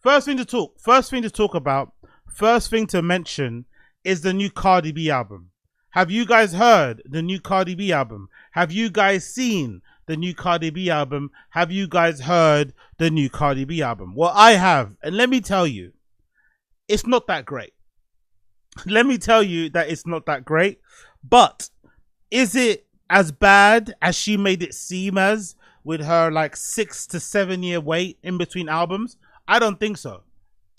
First thing to talk about. First thing to mention is the new Cardi B album. Have you guys heard the new Cardi B album? Have you guys seen the new Cardi B album? Have you guys heard the new Cardi B album? Well, I have, and let me tell you, it's not that great. Let me tell you that it's not that great. But is it as bad as she made it seem as, with her like 6 to 7 year wait in between albums? I don't think so.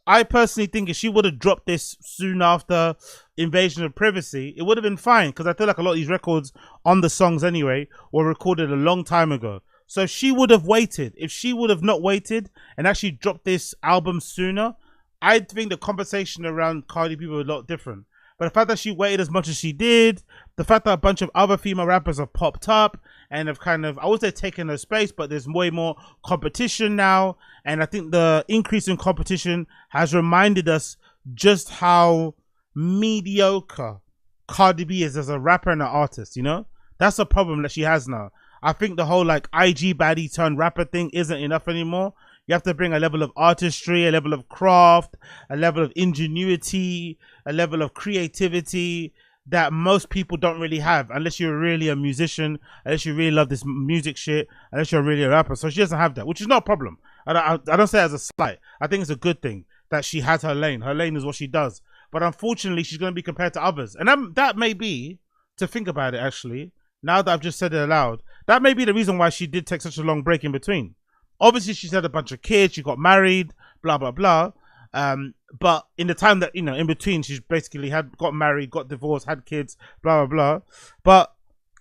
I personally think if she would have dropped this soon after Invasion of Privacy, it would have been fine, because I feel like a lot of these records on the songs anyway were recorded a long time ago. So if she would have waited, if she would have not waited and actually dropped this album sooner, I think the conversation around Cardi B was a lot different. But the fact that she waited as much as she did, the fact that a bunch of other female rappers have popped up and have kind of, I would say, taken her space, but there's way more competition now. And I think the increase in competition has reminded us just how mediocre Cardi B is as a rapper and an artist, you know? That's a problem that she has now. I think the whole like IG baddie turned rapper thing isn't enough anymore. You have to bring a level of artistry, a level of craft, a level of ingenuity, a level of creativity that most people don't really have, unless you're really a musician, unless you really love this music shit, unless you're really a rapper. So she doesn't have that, which is not a problem. I don't say it as a slight. I think it's a good thing that she has her lane. Her lane is what she does. But unfortunately, she's going to be compared to others. And that may be, to think about it actually, now that I've just said it aloud, that may be the reason why she did take such a long break in between. Obviously, she's had a bunch of kids. She got married, blah, blah, blah. But in the time that, you know, in between, she's basically got married, got divorced, had kids, blah, blah, blah. But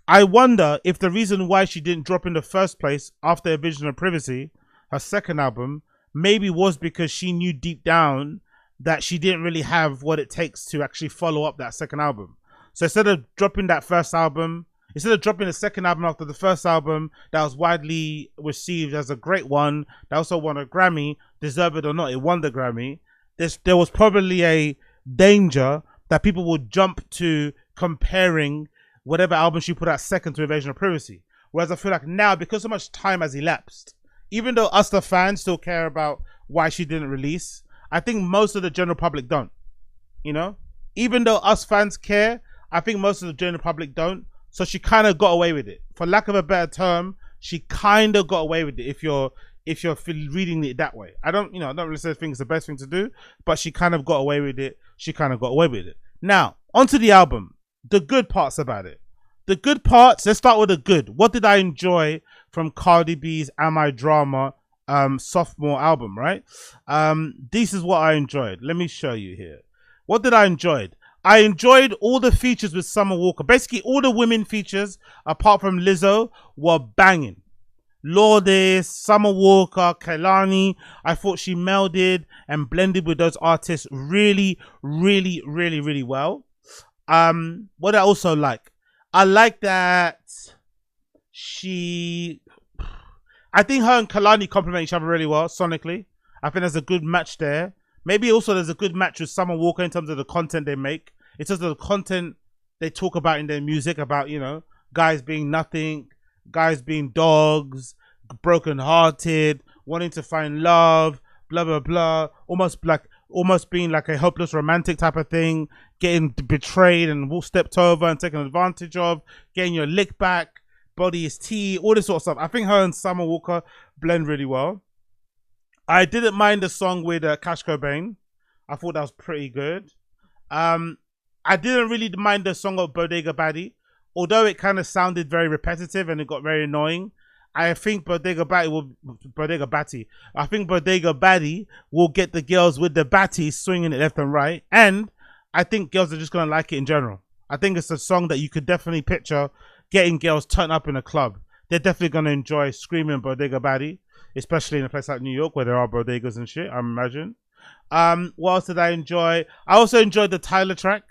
I wonder if the reason why she didn't drop in the first place after A Vision of Privacy, her second album, maybe was because she knew deep down that she didn't really have what it takes to actually follow up that second album. So instead of dropping that first album, instead of dropping the second album after the first album that was widely received as a great one, that also won a Grammy, deserve it or not, it won the Grammy, there was probably a danger that people would jump to comparing whatever album she put out second to Invasion of Privacy. Whereas I feel like now, because so much time has elapsed, even though us the fans still care about why she didn't release, I think most of the general public don't. You know? Even though us fans care, I think most of the general public don't. So she kind of got away with it. For lack of a better term, she kind of got away with it if you're reading it that way. I don't really say it's the best thing to do, but she kind of got away with it. She kind of got away with it. Now, onto the album. The good parts about it. The good parts, let's start with the good. What did I enjoy from Cardi B's Am I Drama sophomore album, right? This is what I enjoyed. Let me show you here. What did I enjoy? I enjoyed all the features with Summer Walker. Basically, all the women features, apart from Lizzo, were banging. Lourdes, Summer Walker, Kehlani. I thought she melded and blended with those artists really, really, really, really well. What I also like, I like that I think her and Kehlani complement each other really well sonically. I think there's a good match there. Maybe also there's a good match with Summer Walker in terms of the content they make. In terms of the content they talk about in their music, about, you know, guys being nothing, guys being dogs, broken-hearted, wanting to find love, blah, blah, blah. Almost being like a hopeless romantic type of thing, getting betrayed and stepped over and taken advantage of, getting your lick back, body is tea, all this sort of stuff. I think her and Summer Walker blend really well. I didn't mind the song with Cash Cobain. I thought that was pretty good. I didn't really mind the song of Bodega Baddie, although it kind of sounded very repetitive and it got very annoying. I think Bodega Baddie will get the girls with the batty swinging it left and right, and I think girls are just gonna like it in general. I think it's a song that you could definitely picture getting girls turned up in a club. They're definitely gonna enjoy screaming Bodega Baddie, especially in a place like New York where there are bodegas and shit, I imagine. What else did I enjoy? I also enjoyed the Tyler track.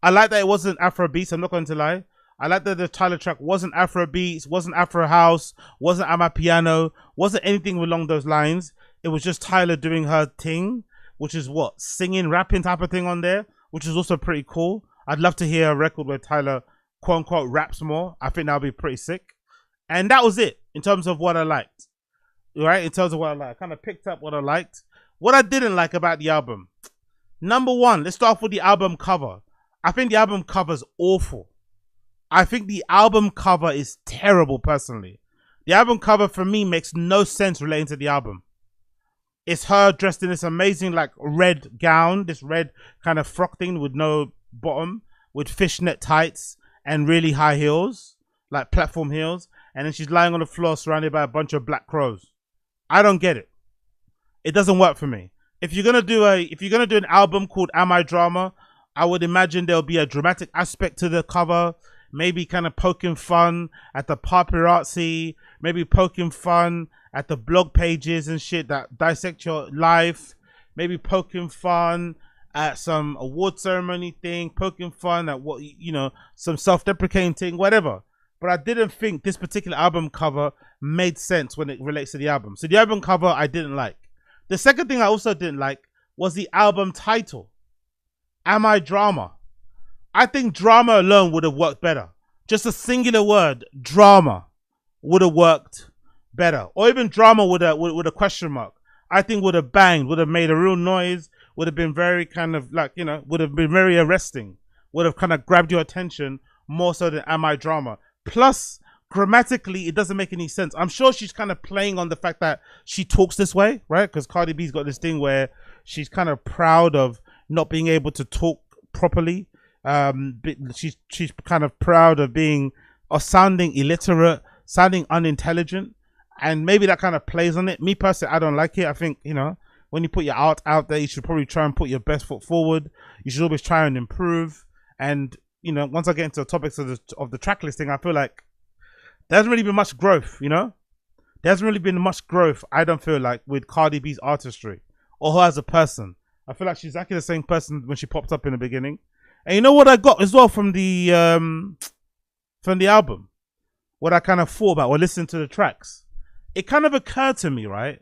I like that it wasn't Afro beats, I'm not going to lie. I like that the Tyler track wasn't Afro beats, wasn't Afro house, wasn't Amapiano, wasn't anything along those lines. It was just Tyler doing her thing, which is what? Singing, rapping type of thing on there, which is also pretty cool. I'd love to hear a record where Tyler, quote unquote, raps more. I think that would be pretty sick. And that was it in terms of what I liked. Right? In terms of what I liked. I kind of picked up what I liked. What I didn't like about the album. Number one, let's start off with the album cover. I think the album cover's awful. I think the album cover is terrible, personally. The album cover, for me, makes no sense relating to the album. It's her dressed in this amazing, like, red gown, this red kind of frock thing with no bottom, with fishnet tights and really high heels, like platform heels. And then she's lying on the floor surrounded by a bunch of black crows. I don't get it. It doesn't work for me. If you're gonna do an album called Am I Drama, I would imagine there'll be a dramatic aspect to the cover, maybe kind of poking fun at the paparazzi, maybe poking fun at the blog pages and shit that dissect your life, maybe poking fun at some award ceremony thing, poking fun at what, you know, some self-deprecating thing, whatever. But I didn't think this particular album cover made sense when it relates to the album. So the album cover I didn't like. The second thing I also didn't like was the album title. Am I Drama? I think drama alone would have worked better. Just a singular word, drama, would have worked better. Or even drama with a question mark. I think would have banged, would have made a real noise, would have been very kind of like, you know, would have been very arresting. Would have kind of grabbed your attention more so than Am I Drama. Plus, grammatically, it doesn't make any sense. I'm sure she's kind of playing on the fact that she talks this way, right? Because Cardi B's got this thing where she's kind of proud of not being able to talk properly. She's kind of proud of being or sounding illiterate, sounding unintelligent, and maybe that kind of plays on it. Me personally, I don't like it. I think, you know, when you put your art out there, you should probably try and put your best foot forward. You should always try and improve. And, you know, once I get into the topics of the track listing, I feel like there hasn't really been much growth, you know? There hasn't really been much growth, I don't feel like, with Cardi B's artistry or her as a person. I feel like she's exactly the same person when she popped up in the beginning. And you know what I got as well from the album? What I kind of thought about when listening to the tracks. It kind of occurred to me, right?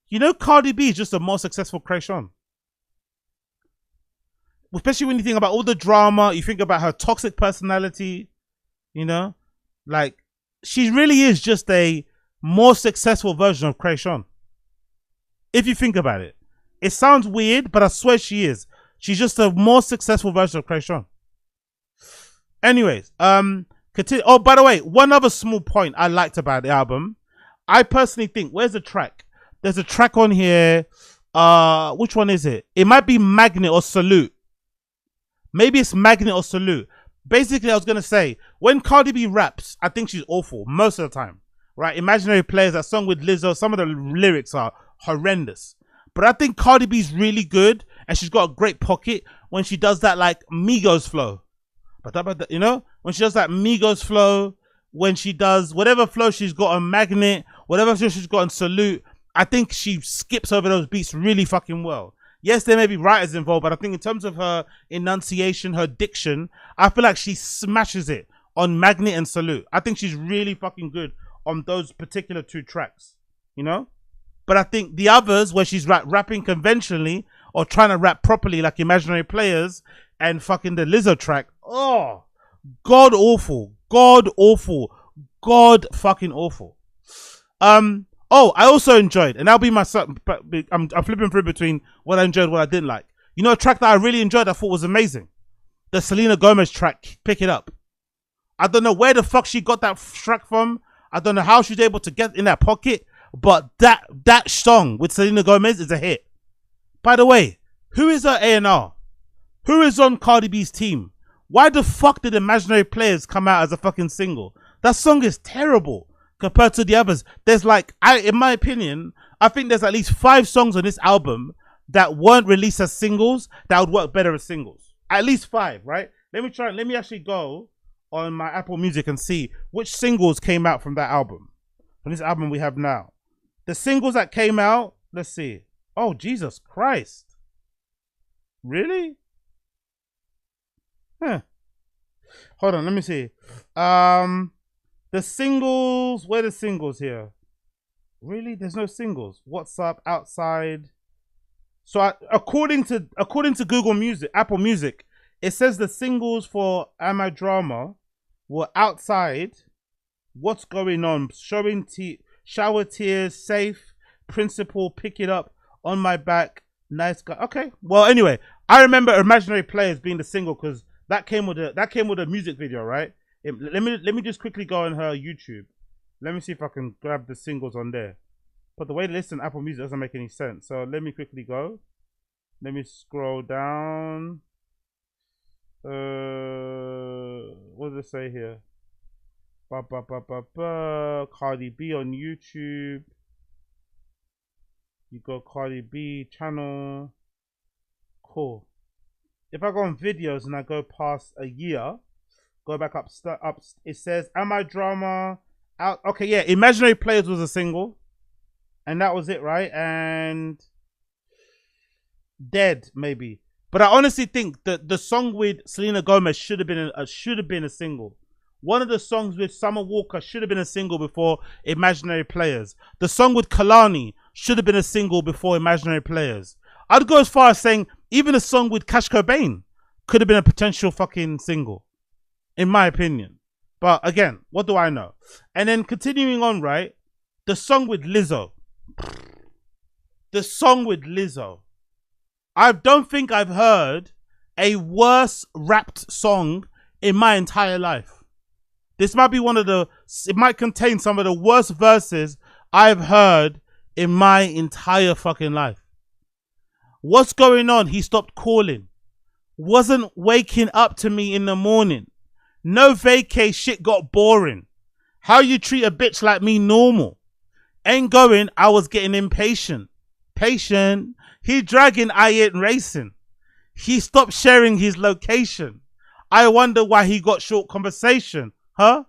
You know, Cardi B is just a more successful Kreayshawn. Especially when you think about all the drama, you think about her toxic personality, you know? Like, she really is just a more successful version of Kreayshawn. If you think about it. It sounds weird, but I swear she is. She's just a more successful version of Kreayshawn. Anyways, continue. Oh, by the way, one other small point I liked about the album. I personally think, where's the track? There's a track on here. Which one is it? It might be Magnet or Salute. Maybe it's Magnet or Salute. Basically, I was going to say, when Cardi B raps, I think she's awful most of the time. Right? Imaginary Players, that song with Lizzo, some of the lyrics are horrendous. But I think Cardi B's really good, and she's got a great pocket when she does that, like, Migos flow. But you know? When she does that Migos flow, when she does whatever flow she's got on Magnet, whatever flow she's got on Salute, I think she skips over those beats really fucking well. Yes, there may be writers involved, but I think in terms of her enunciation, her diction, I feel like she smashes it on Magnet and Salute. I think she's really fucking good on those particular two tracks, you know? But I think the others, where she's rapping conventionally or trying to rap properly like Imaginary Players and fucking the Lizzo track, oh, god awful, god awful, god fucking awful. Oh, I also enjoyed, and that'll be my, I'm flipping through between what I enjoyed and what I didn't like. You know, a track that I really enjoyed, I thought was amazing. The Selena Gomez track, Pick It Up. I don't know where the fuck she got that track from. I don't know how she's able to get in that pocket, but that song with Selena Gomez is a hit. By the way, who is her A&R? Who is on Cardi B's team? Why the fuck did Imaginary Players come out as a fucking single? That song is terrible compared to the others. There's like, in my opinion, I think there's at least 5 songs on this album that weren't released as singles that would work better as singles. At least 5, right? Let me actually go on my Apple Music and see which singles came out from that album. From this album we have now. The singles that came out, let's see. Oh, Jesus Christ. Really? Huh. Hold on, let me see. The singles, where are the singles here? Really? There's no singles. What's Up, Outside. So according to Google Music, Apple Music, it says the singles for Am I Drama were Outside, What's Going On, Shower Tears, Safe, Principle, Pick It Up, On my back, nice guy. Okay. Well, anyway, I remember Imaginary Players being the single because that came with a music video, right? Let me just quickly go on her YouTube. Let me see if I can grab the singles on there. But the way they listen to Apple Music doesn't make any sense. So let me quickly go. Let me scroll down. What does it say here? Cardi B on YouTube. You got Cardi B channel. Cool. If I go on videos and I go past a year, go back up, it says, Am I Drama? Out. Okay, yeah, Imaginary Players was a single. And that was it, right? And Dead, maybe. But I honestly think that the song with Selena Gomez should have been a single. One of the songs with Summer Walker should have been a single before Imaginary Players. The song with Kalani should have been a single before Imaginary Players. I'd go as far as saying even a song with Cash Cobain could have been a potential fucking single, in my opinion. But again, what do I know? And then continuing on, right? The song with Lizzo. I don't think I've heard a worse rapped song in my entire life. This might be it might contain some of the worst verses I've heard in my entire fucking life. What's going on? He stopped calling. Wasn't waking up to me in the morning. No vacay, shit got boring. How you treat a bitch like me normal. Ain't going, I was getting impatient. Patient. He dragging, I ain't racing. He stopped sharing his location. I wonder why he got short conversation. Huh?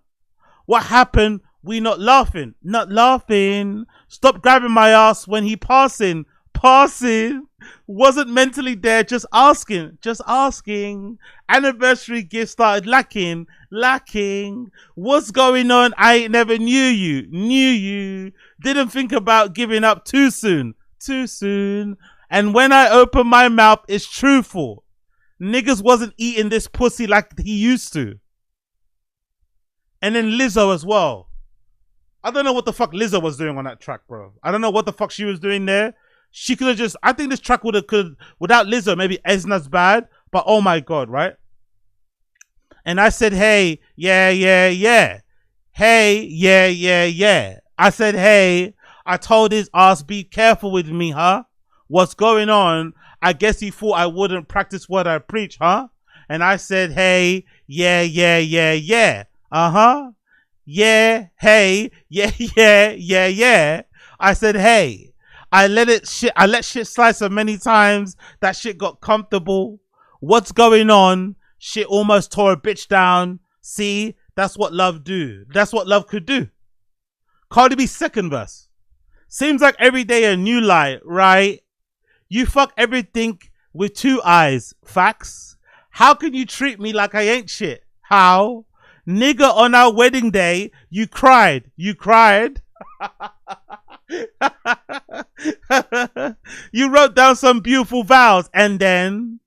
What happened? We not laughing. Not laughing. Stop grabbing my ass when he passing. Passing. Wasn't mentally there, just asking. Just asking. Anniversary gift started lacking. Lacking. What's going on? I ain't never knew you. Knew you. Didn't think about giving up too soon. Too soon. And when I open my mouth, it's truthful. Niggas wasn't eating this pussy like he used to. And then Lizzo as well. I don't know what the fuck Lizzo was doing on that track, bro. I don't know what the fuck she was doing there. She could have just, I think this track without Lizzo, maybe Esna's bad, but oh my God, right? And I said, hey, yeah, yeah, yeah. Hey, yeah, yeah, yeah. I said, hey, I told his ass, be careful with me, huh? What's going on? I guess he thought I wouldn't practice what I preach, huh? And I said, hey, yeah, yeah, yeah, yeah. Uh-huh. Yeah, hey, yeah, yeah, yeah, yeah. I said, hey, I let shit slide so many times that shit got comfortable. What's going on? Shit almost tore a bitch down. See, that's what love do. That's what love could do. Cardi B's second verse. Seems like every day a new lie, right? You fuck everything with two eyes. Facts. How can you treat me like I ain't shit? How? Nigga, on our wedding day, you cried. You cried. You wrote down some beautiful vows and then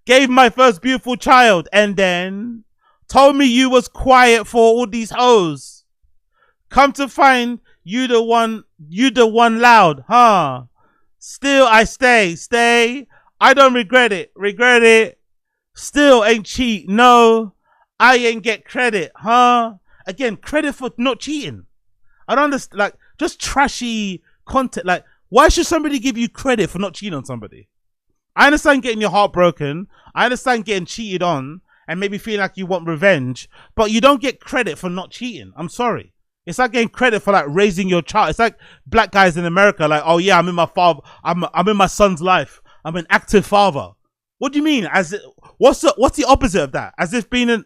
gave my first beautiful child and then told me you was quiet for all these hoes. Come to find you the one loud, huh? Still I stay. I don't regret it. Still ain't cheat, no. I ain't get credit, huh? Again, credit for not cheating. I don't understand, like, just trashy content. Like, why should somebody give you credit for not cheating on somebody? I understand getting your heart broken. I understand getting cheated on and maybe feeling like you want revenge, but you don't get credit for not cheating. I'm sorry. It's like getting credit for like raising your child. It's like black guys in America, like, oh yeah, I'm in my son's life. I'm an active father. What do you mean? What's the opposite of that? As if being an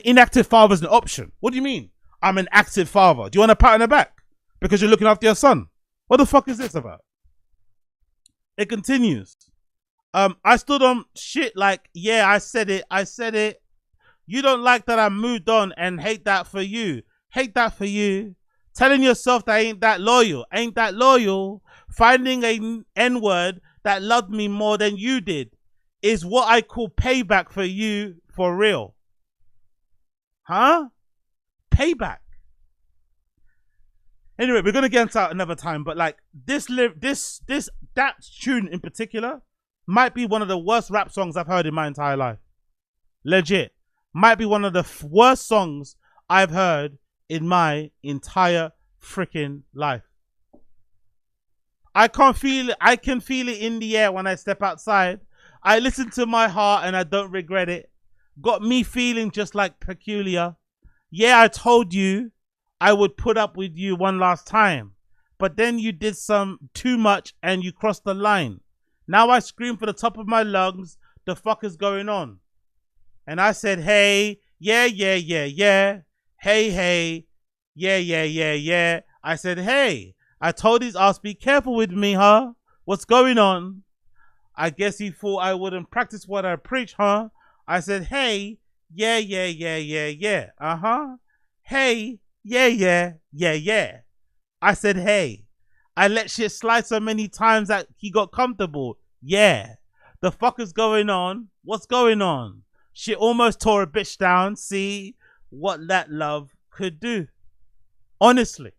inactive father is an option. What do you mean? I'm an active father. Do you want a pat on the back because you're looking after your son? What the fuck is this about? It continues. I stood on shit like, yeah, I said it. You don't like that I moved on and hate that for you. Telling yourself that I ain't that loyal. Finding a N-word that loved me more than you did is what I call payback for you, for real. Huh? Payback. Anyway, we're gonna get into that another time, but like that that tune in particular might be one of the worst rap songs I've heard in my entire life. Legit. Might be one of the worst songs I've heard in my entire freaking life. I can feel it in the air when I step outside. I listen to my heart and I don't regret it. Got me feeling just like peculiar. Yeah, I told you I would put up with you one last time. But then you did some too much and you crossed the line. Now I scream for the top of my lungs, the fuck is going on? And I said, hey, yeah, yeah, yeah, yeah. Hey, hey, yeah, yeah, yeah, yeah. I said, hey, I told his ass, be careful with me, huh? What's going on? I guess he thought I wouldn't practice what I preach, huh? I said, hey, yeah, yeah, yeah, yeah, yeah. Uh-huh. Hey, yeah, yeah, yeah, yeah. I said, hey. I let shit slide so many times that he got comfortable. Yeah. The fuck is going on? What's going on? Shit almost tore a bitch down. See what that love could do. Honestly,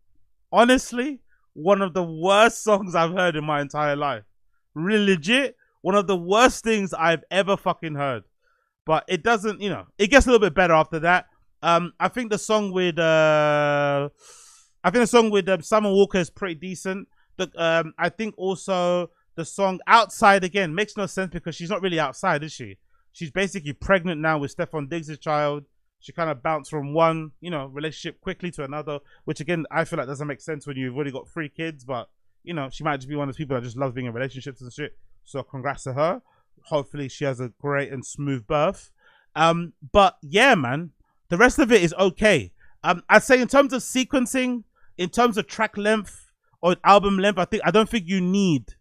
one of the worst songs I've heard in my entire life. Really legit, one of the worst things I've ever fucking heard. But it doesn't, it gets a little bit better after that. I think the song with Summer Walker is pretty decent. I think also the song Outside again makes no sense because she's not really outside, is she? She's basically pregnant now with Stefan Diggs' child. She kind of bounced from one, relationship quickly to another, which again, I feel like doesn't make sense when you've already got 3 kids, but she might just be one of those people that just loves being in relationships and shit. So congrats to her. Hopefully she has a great and smooth birth. But yeah, man, the rest of it is okay. I'd say in terms of sequencing, in terms of track length or album length, I don't think you need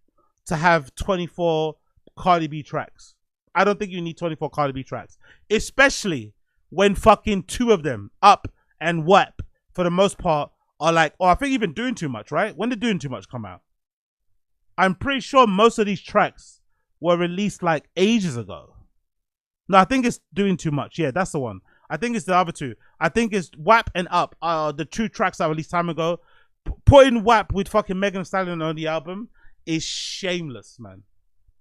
to have 24 Cardi B tracks. I don't think you need 24 Cardi B tracks, especially when fucking 2 of them, Up and WAP, for the most part, are like, I think even Doing Too Much, right? When did Doing Too Much come out? I'm pretty sure most of these tracks were released like ages ago. No, I think it's Doing Too Much. Yeah, that's the one. I think it's the other 2. I think it's WAP and Up are the 2 tracks that were released time ago. Putting WAP with fucking Megan Thee Stallion on the album is shameless, man.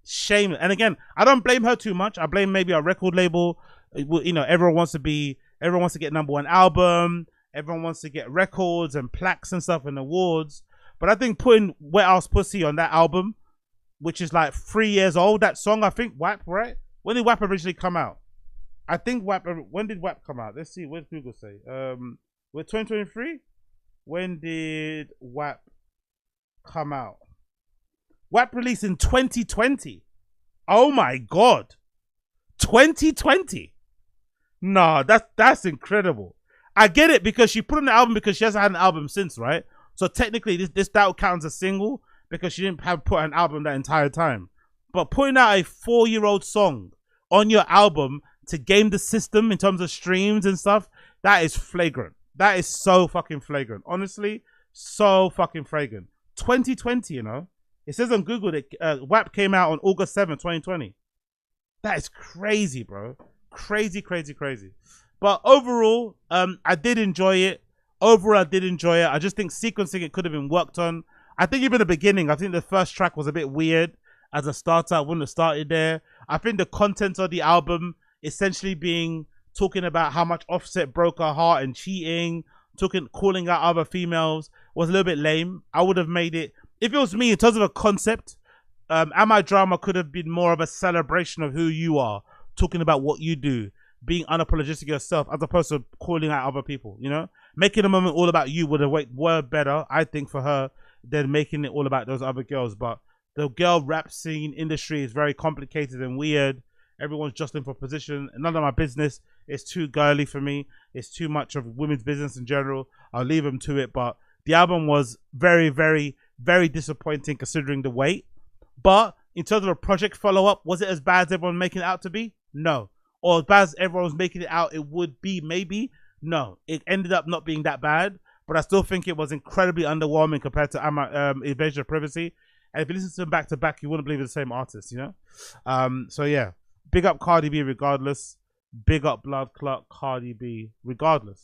Shameless. And again, I don't blame her too much. I blame maybe a record label. Everyone wants to get #1 album. Everyone wants to get records and plaques and stuff and awards. But I think putting Wet Ass Pussy on that album, which is like 3 years old, that song, I think WAP, right? When did WAP originally come out? I think when did WAP come out? Let's see, what did Google say? With 2023? When did WAP come out? WAP released in 2020. Oh my God. 2020. No, that's incredible. I get it because she put on the album because she hasn't had an album since, right? So technically that counts as a single because she didn't have put an album that entire time. But putting out a 4-year-old song on your album to game the system in terms of streams and stuff, that is flagrant. That is so fucking flagrant. Honestly, so fucking flagrant. 2020, It says on Google that WAP came out on August 7th, 2020. That is crazy, bro. Crazy, crazy, crazy. But overall, I did enjoy it. I just think sequencing it could have been worked on. I think even the beginning, I think the first track was a bit weird. As a starter, I wouldn't have started there. I think the content of the album essentially talking about how much Offset broke her heart and cheating, calling out other females was a little bit lame. I would have made it, if it was me, in terms of a concept, Am I Drama could have been more of a celebration of who you are, talking about what you do, being unapologetic yourself, as opposed to calling out other people, Making a moment all about you would have worked better, I think, for her, than making it all about those other girls. But the girl rap scene industry is very complicated and weird. Everyone's jostling for position. None of my business. It's too girly for me. It's too much of women's business in general. I'll leave them to it. But the album was very, very, very disappointing considering the weight. But in terms of a project follow-up, was it as bad as everyone making it out to be? No. Or as bad as everyone was making it out, it would be maybe? No. It ended up not being that bad. But I still think it was incredibly underwhelming compared to Invasion of Privacy. And if you listen to them back to back, you wouldn't believe it's the same artist, So yeah, big up Cardi B regardless. Big up Blood Clot Cardi B regardless.